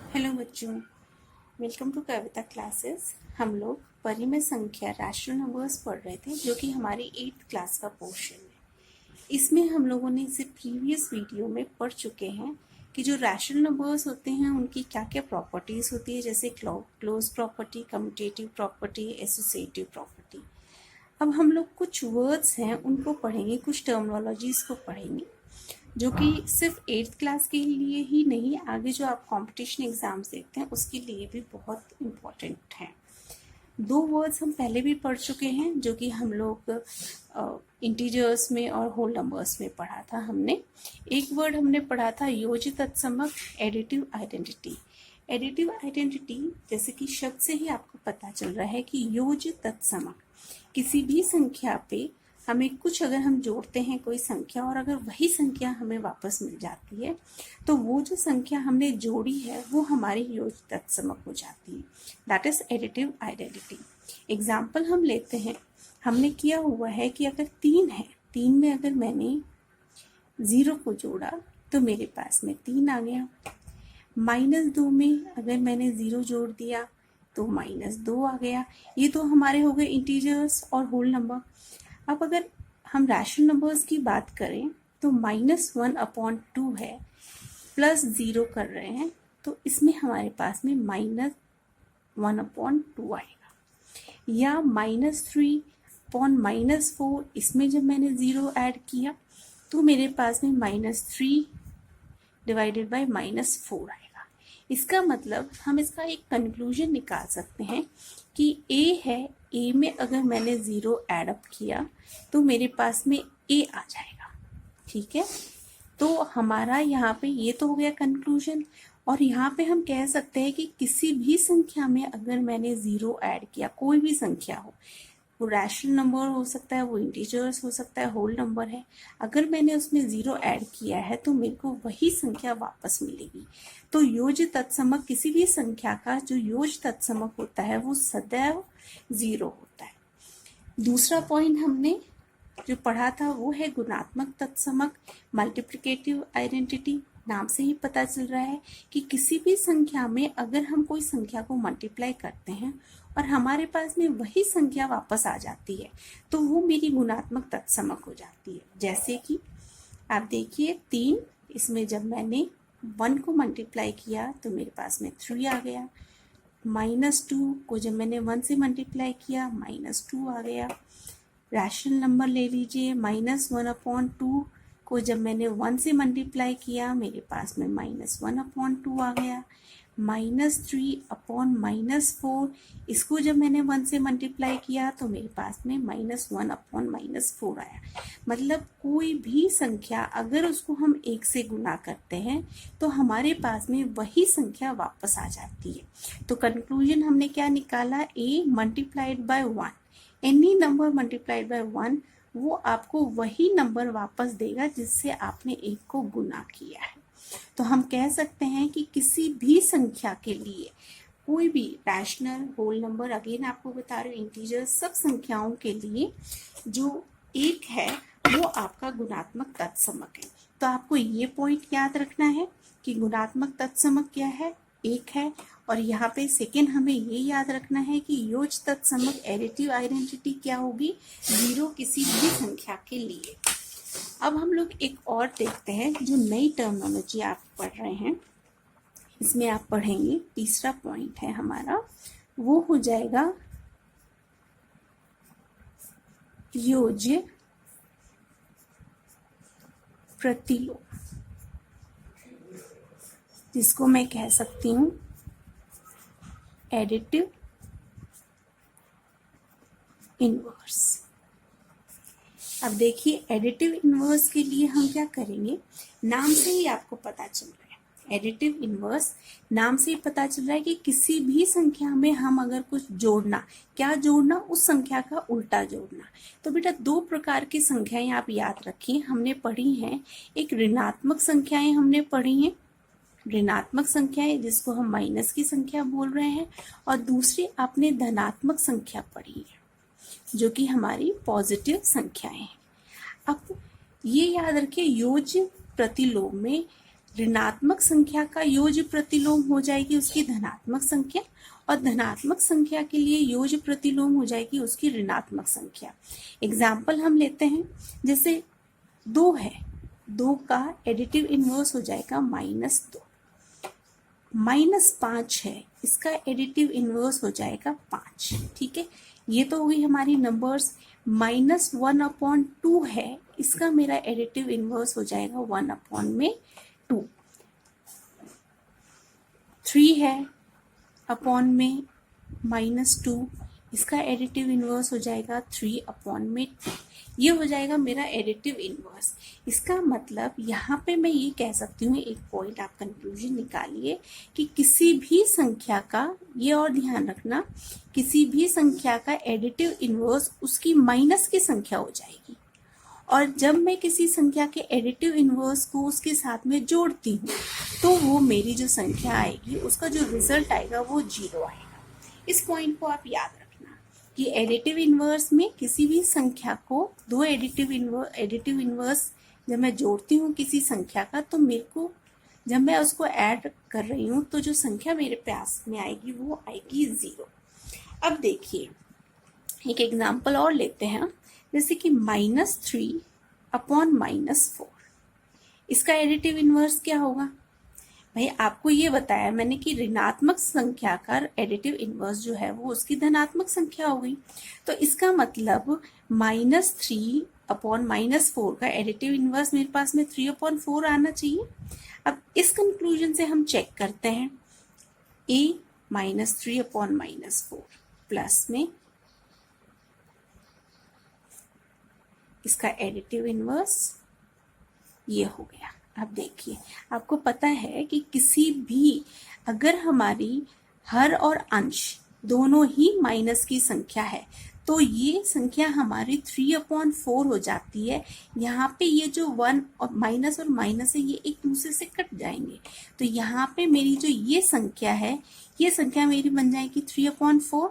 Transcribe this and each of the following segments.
Hello बच्चों, welcome to Kavita classes. हम लोग परिमेय संख्या रैशनल नंबर्स पढ़ रहे थे, जो कि हमारी 8th क्लास का पोर्शन है। इसमें हम लोगों ने इसे प्रीवियस वीडियो में पढ़ चुके हैं कि जो रैशनल नंबर्स होते हैं उनकी क्या क्या प्रॉपर्टीज़ होती है, जैसे close property, commutative property, associative property. अब हम लोग कुछ वर्ड्स हैं उनको पढ़ेंगे, कुछ टर्मिनोलॉजीज़ को पढ़ेंगे जो कि सिर्फ 8th क्लास के लिए ही नहीं, आगे जो आप कंपटीशन एग्जाम्स देखते हैं उसके लिए भी बहुत इम्पोर्टेंट है। दो वर्ड्स हम पहले भी पढ़ चुके हैं जो कि हम लोग इंटीजर्स में और होल नंबर्स में पढ़ा था हमने। एक वर्ड हमने पढ़ा था योज्य तत्समक, एडिटिव आइडेंटिटी। एडिटिव आइडेंटिटी जैसे कि शब्द से ही आपको पता चल रहा है कि योज्य तत्समक, किसी भी संख्या पे हमें कुछ अगर हम जोड़ते हैं कोई संख्या और अगर वही संख्या हमें वापस मिल जाती है तो वो जो संख्या हमने जोड़ी है वो हमारी योज्य तत्समक हो जाती है। That is additive identity. Example हम लेते हैं, हमने किया हुआ है कि अगर 3 है, 3 में अगर मैंने 0 को जोड़ा तो मेरे पास में 3 आ गया। -2 में अगर मैंने 0 जोड़ दिया तो -2 आ गया। ये तो हमारे हो गए इंटीजर्स और होल नंबर। अब अगर हम रैशनल नंबर्स की बात करें तो -1/2 है, +0 कर रहे हैं तो इसमें हमारे पास में -1/2 आएगा। या -3/-4, इसमें जब मैंने 0 ऐड किया तो मेरे पास में -3 डिवाइडेड बाय -4 आएगा। इसका मतलब हम इसका एक कंक्लूजन निकाल सकते हैं कि A है, A में अगर मैंने 0 ऐड अप किया तो मेरे पास में A आ जाएगा। ठीक है, तो हमारा यहाँ पे ये तो हो गया कंक्लूजन। और यहाँ पे हम कह सकते हैं कि किसी भी संख्या में अगर मैंने 0 ऐड किया, कोई भी संख्या हो, वो रैशनल नंबर हो सकता है, वो इंटीजर्स हो सकता है, होल नंबर है, अगर मैंने उसमें 0 ऐड किया है तो मेरे को वही संख्या वापस मिलेगी। तो योज्य तत्समक, किसी भी संख्या का जो योज्य तत्समक होता है वो सदैव 0 होता है। दूसरा पॉइंट हमने जो पढ़ा था वो है गुणात्मक तत्समक, मल्टीप्लिकेटिव आइडेंटिटी। नाम से ही पता चल रहा है कि किसी भी संख्या में अगर हम कोई संख्या को मल्टीप्लाई करते हैं और हमारे पास में वही संख्या वापस आ जाती है तो वो मेरी गुणात्मक तत्समक हो जाती है। जैसे कि आप देखिए 3, इसमें जब मैंने 1 को मल्टीप्लाई किया तो मेरे पास में 3 आ गया। -2 को जब मैंने 1 से मल्टीप्लाई किया -2 आ गया। रैशनल नंबर ले लीजिए, -1/2 को जब मैंने 1 से मल्टीप्लाई किया मेरे पास में -1/2 आ गया। -3/-4, इसको जब मैंने 1 से मल्टीप्लाई किया तो मेरे पास में -1/-4 आया। मतलब कोई भी संख्या अगर उसको हम 1 से गुना करते हैं तो हमारे पास में वही संख्या वापस आ जाती है। तो कंक्लूजन हमने क्या निकाला, A multiplied by 1, any number multiplied by 1 वो आपको वही नंबर वापस देगा जिससे आपने 1 को गुना किया है। तो हम कह सकते हैं कि किसी भी संख्या के लिए, कोई भी रैशनल, होल नंबर, अगेन आपको बता रही हूँ इंटीजर, सब संख्याओं के लिए जो 1 है वो आपका गुणात्मक तत्समक है। तो आपको ये पॉइंट याद रखना है कि गुणात्मक तत्समक क्या है, 1 है। और यहाँ पे सेकेंड हमें ये याद रखना है कि योज्य तत्समक एडिटिव आइडेंटिटी क्या होगी, 0 किसी भी संख्या के लिए। अब हम लोग एक और देखते हैं जो नई टर्मिनोलॉजी आप पढ़ रहे हैं, इसमें आप पढ़ेंगे, तीसरा पॉइंट है हमारा, वो हो जाएगा योज्य प्रतिलोम, जिसको मैं कह सकती हूँ एडिटिव इनवर्स। अब देखिए एडिटिव इनवर्स के लिए हम क्या करेंगे, नाम से ही आपको पता चल रहा है, एडिटिव इनवर्स नाम से ही पता चल रहा है कि किसी भी संख्या में हम अगर कुछ जोड़ना, क्या जोड़ना, उस संख्या का उल्टा जोड़ना। तो बेटा 2 प्रकार की संख्याएं आप याद रखिए, हमने पढ़ी हैं, एक ऋणात्मक संख्याएं हमने पढ़ी हैं, ऋणात्मक संख्याएं जिसको हम माइनस की संख्या बोल रहे हैं, और दूसरी आपने धनात्मक संख्या पढ़ी है जो कि हमारी पॉजिटिव संख्याएं हैं। अब ये याद रखिए योज्य प्रतिलोम में ऋणात्मक संख्या का योज्य प्रतिलोम हो जाएगी उसकी धनात्मक संख्या, और धनात्मक संख्या के लिए योज्य प्रतिलोम हो जाएगी उसकी ऋणात्मक संख्या। एग्जाम्पल हम लेते हैं, जैसे 2 है, 2 का एडिटिव इनवर्स हो जाएगा -2। -5 है, इसका एडिटिव इनवर्स हो जाएगा 5। ठीक है, ये तो हुई हमारी नंबर्स। -1/2 है, इसका मेरा एडिटिव इनवर्स हो जाएगा 1/2। 3 है अपॉन में -2, इसका एडिटिव इनवर्स हो जाएगा 3/2। ये हो जाएगा मेरा एडिटिव इनवर्स। इसका मतलब यहाँ पे मैं ये कह सकती हूँ, एक पॉइंट आप कंक्लूजन निकालिए कि किसी भी संख्या का, ये और ध्यान रखना, किसी भी संख्या का एडिटिव इनवर्स उसकी माइनस की संख्या हो जाएगी। और जब मैं किसी संख्या के एडिटिव इनवर्स को उसके साथ में जोड़ती हूँ तो वो मेरी जो संख्या आएगी उसका जो रिजल्ट आएगा वो 0 आएगा। इस पॉइंट को आप याद रखना कि एडिटिव इनवर्स में किसी भी संख्या को दो एडिटिव इनवर्स जब मैं जोड़ती हूँ किसी संख्या का, तो मेरे को जब मैं उसको ऐड कर रही हूँ तो जो संख्या मेरे पास में आएगी वो आएगी 0। अब देखिए एक एग्जाम्पल और लेते हैं, जैसे कि -3/-4, इसका एडिटिव इनवर्स क्या होगा? भाई आपको ये बताया मैंने कि ऋणात्मक संख्या का एडिटिव इनवर्स जो है वो उसकी धनात्मक संख्या हो गई। तो इसका मतलब -3/-4 का एडिटिव इनवर्स मेरे पास में 3/4 आना चाहिए। अब इस कंक्लूजन से हम चेक करते हैं, a -3/-4 प्लस में इसका एडिटिव इनवर्स ये हो गया। अब देखिए आपको पता है कि किसी भी, अगर हमारी हर और अंश दोनों ही माइनस की संख्या है तो ये संख्या हमारी 3/4 हो जाती है। यहाँ पे ये जो 1 और माइनस है ये एक दूसरे से कट जाएंगे, तो यहाँ पे मेरी जो ये संख्या है, ये संख्या मेरी बन जाएगी 3/4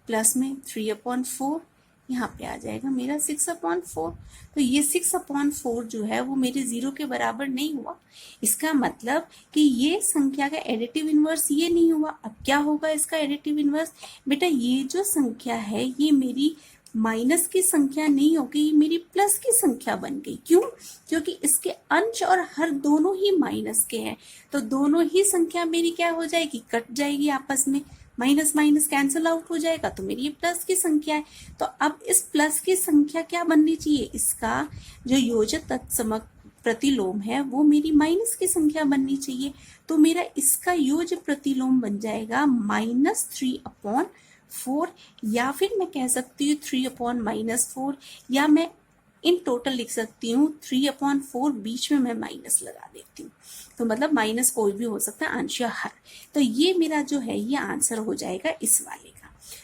प्लस में 3/4, यहाँ पे आ जाएगा मेरा 6/4। तो ये 6/4 जो है वो मेरे 0 के बराबर नहीं हुआ। इसका मतलब कि ये संख्या का एडिटिव इनवर्स ये नहीं हुआ। अब क्या होगा इसका एडिटिव इनवर्स? बेटा ये जो संख्या है ये मेरी माइनस की संख्या नहीं हो गई, मेरी प्लस की संख्या बन गई। क्यों? क्योंकि इसके अंश और हर दोनों ही माइनस के हैं, तो दोनों ही संख्या मेरी क्या हो जाएगी, कट जाएगी आपस में, माइनस माइनस कैंसिल आउट हो जाएगा, तो मेरी ये प्लस की संख्या है। तो अब इस प्लस की संख्या क्या बननी चाहिए, इसका जो योजक तत्समक प्रतिलोम है वो मेरी माइनस की संख्या बननी चाहिए। तो मेरा इसका योज्य प्रतिलोम बन जाएगा -3/4, या फिर मैं कह सकती हूँ 3/-4, या मैं इन टोटल लिख सकती हूँ 3/4, बीच में मैं माइनस लगा देती हूँ, तो मतलब माइनस कोई भी हो सकता है, अंश या हर। तो ये मेरा जो है ये आंसर हो जाएगा इस वाले का।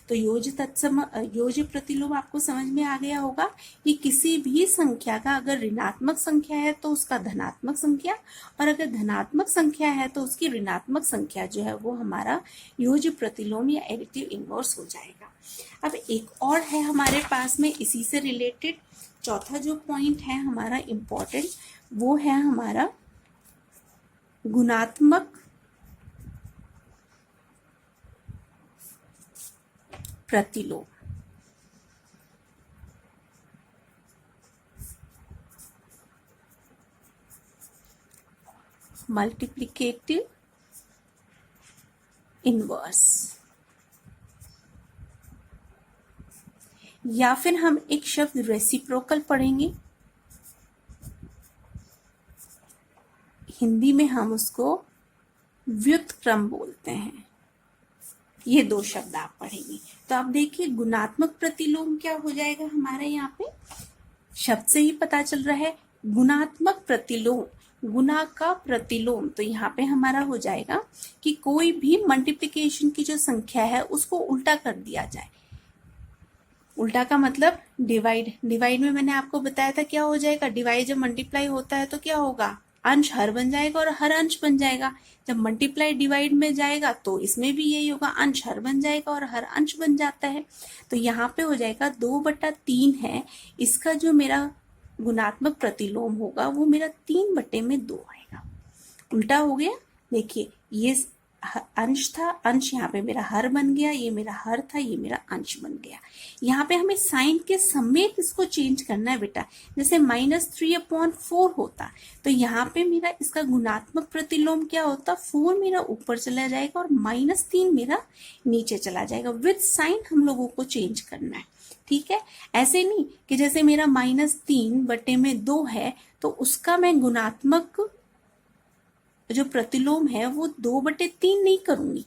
तो योज्य प्रतिलोम आपको समझ में आ गया होगा कि किसी भी संख्या का अगर ऋणात्मक संख्या है तो उसका धनात्मक संख्या, और अगर धनात्मक संख्या है तो उसकी ऋणात्मक संख्या जो है वो हमारा योज्य प्रतिलोम या एडिटिव इनवर्स हो जाएगा। अब एक और है हमारे पास में इसी से रिलेटेड, चौथा जो पॉइंट है हमारा इम्पोर्टेंट, वो है हमारा गुणात्मक प्रतिलोम। मल्टीप्लिकेटिव इनवर्स, या फिर हम एक शब्द रेसिप्रोकल पढ़ेंगे, हिंदी में हम उसको व्युत्क्रम बोलते हैं। ये दो शब्द आप पढ़ेंगे। तो आप देखिए गुणात्मक प्रतिलोम क्या हो जाएगा हमारे यहाँ पे, शब्द से ही पता चल रहा है, गुणात्मक प्रतिलोम, गुना का प्रतिलोम। तो यहाँ पे हमारा हो जाएगा कि कोई भी मल्टीप्लिकेशन की जो संख्या है उसको उल्टा कर दिया जाए। उल्टा का मतलब डिवाइड, डिवाइड में मैंने आपको बताया था क्या हो जाएगा, डिवाइड जब मल्टीप्लाई होता है तो क्या होगा, अंश हर बन जाएगा और हर अंश बन जाएगा। जब मल्टीप्लाई डिवाइड में जाएगा तो इसमें भी यही होगा, अंश हर बन जाएगा और हर अंश बन जाता है। तो यहाँ पे हो जाएगा 2/3 है, इसका जो मेरा गुणात्मक प्रतिलोम होगा वो मेरा 3/2 आएगा। उल्टा हो गया। देखिए ये अंश था, अंश यहाँ पे मेरा हर बन गया, ये मेरा हर था, ये मेरा अंश बन गया। यहाँ पे हमें साइन के समेत इसको चेंज करना है बेटा। जैसे -3/4 होता तो यहाँ पे मेरा इसका गुणात्मक प्रतिलोम क्या होता, 4 मेरा ऊपर चला जाएगा और -3 मेरा नीचे चला जाएगा। विद साइन हम लोगों को चेंज करना है, ठीक है। ऐसे नहीं कि जैसे मेरा -3/2 है तो उसका मैं गुणात्मक जो प्रतिलोम है वो 2/3 नहीं करूंगी।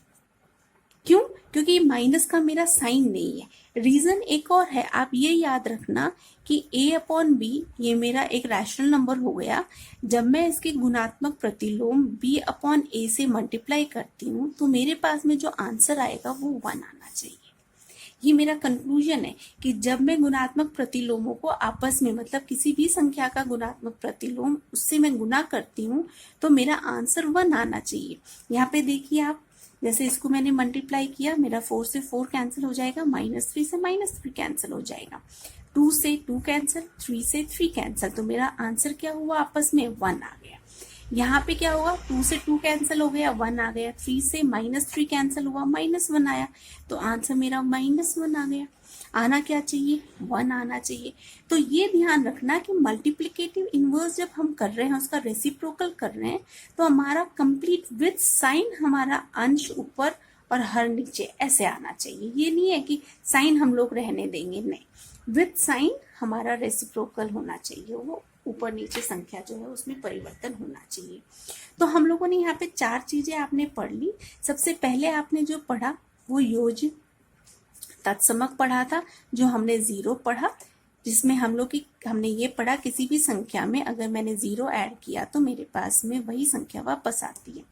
क्यों? क्योंकि माइनस का मेरा साइन नहीं है। रीजन एक और है, आप ये याद रखना कि a/b ये मेरा एक रैशनल नंबर हो गया। जब मैं इसके गुणात्मक प्रतिलोम b/a से मल्टीप्लाई करती हूँ तो मेरे पास में जो आंसर आएगा वो 1 आना चाहिए। ये मेरा कंक्लूजन है कि जब मैं गुणात्मक प्रतिलोमों को आपस में, मतलब किसी भी संख्या का गुणात्मक प्रतिलोम उससे मैं गुना करती हूँ तो मेरा आंसर 1 आना चाहिए। यहाँ पे देखिए आप, जैसे इसको मैंने मल्टीप्लाई किया, मेरा 4 से 4 कैंसिल हो जाएगा, -3 से -3 कैंसिल हो जाएगा, 2 से 2 कैंसिल, 3 से 3 कैंसिल, तो मेरा आंसर क्या हुआ, आपस में 1 आ गया। यहाँ पे क्या होगा, 2 से 2 कैंसिल हो गया, 1 आ गया, 3 से -3 कैंसिल हुआ, -1 आया, तो आंसर मेरा -1 आ गया। आना क्या चाहिए, 1 आना चाहिए। तो ये ध्यान रखना कि मल्टीप्लिकेटिव इनवर्स जब हम कर रहे हैं, उसका रेसिप्रोकल कर रहे हैं, तो हमारा कंप्लीट विद साइन हमारा अंश ऊपर और हर नीचे ऐसे आना चाहिए। ये नहीं है कि साइन हम लोग रहने देंगे, नहीं, विद साइन हमारा रेसिप्रोकल होना चाहिए, वो ऊपर नीचे संख्या जो है उसमें परिवर्तन होना चाहिए। तो हम लोगों ने यहाँ पे 4 चीजें आपने पढ़ ली। सबसे पहले आपने जो पढ़ा वो योज्य तत्समक पढ़ा था, जो हमने 0 पढ़ा, जिसमें हमने ये पढ़ा किसी भी संख्या में अगर मैंने 0 ऐड किया तो मेरे पास में वही संख्या वापस आती है।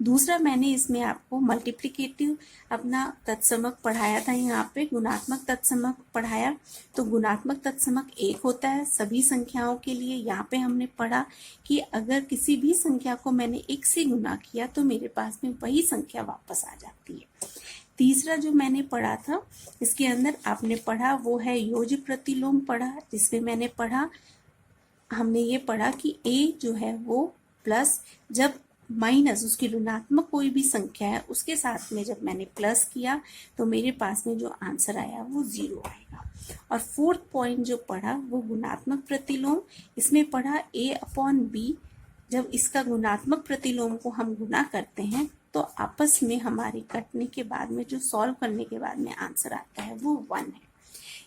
दूसरा, मैंने इसमें आपको मल्टीप्लिकेटिव अपना तत्समक पढ़ाया था, यहाँ पे गुणात्मक तत्समक पढ़ाया। तो गुणात्मक तत्समक 1 होता है सभी संख्याओं के लिए। यहाँ पे हमने पढ़ा कि अगर किसी भी संख्या को मैंने 1 से गुना किया तो मेरे पास में वही संख्या वापस आ जाती है। तीसरा जो मैंने पढ़ा था, इसके अंदर आपने पढ़ा वो है योज्य प्रतिलोम पढ़ा, जिसमें मैंने पढ़ा, हमने ये पढ़ा कि a जो है वो प्लस, जब माइनस उसकी ऋणात्मक कोई भी संख्या है उसके साथ में जब मैंने प्लस किया तो मेरे पास में जो आंसर आया वो 0 आएगा। और 4th पॉइंट जो पढ़ा वो गुणात्मक प्रतिलोम, इसमें पढ़ा a/b, जब इसका गुणात्मक प्रतिलोम को हम गुना करते हैं तो आपस में हमारी कटने के बाद में जो सॉल्व करने के बाद में आंसर आता है वो 1 है।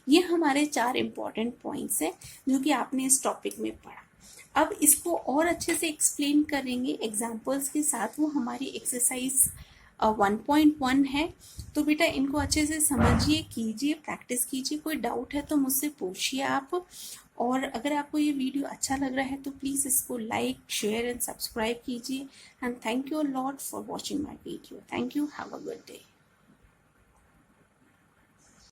ये हमारे 4 इंपॉर्टेंट पॉइंट्स हैं जो कि आपने इस टॉपिक में पढ़ा। अब इसको और अच्छे से एक्सप्लेन करेंगे एग्जाम्पल्स के साथ, वो हमारी एक्सरसाइज 1.1 है। तो बेटा इनको अच्छे से समझिए, कीजिए, प्रैक्टिस कीजिए। कोई डाउट है तो मुझसे पूछिए आप। और अगर आपको ये वीडियो अच्छा लग रहा है तो प्लीज़ इसको लाइक, शेयर एंड सब्सक्राइब कीजिए। And thank you a lot for watching my video. Thank you, have a good day.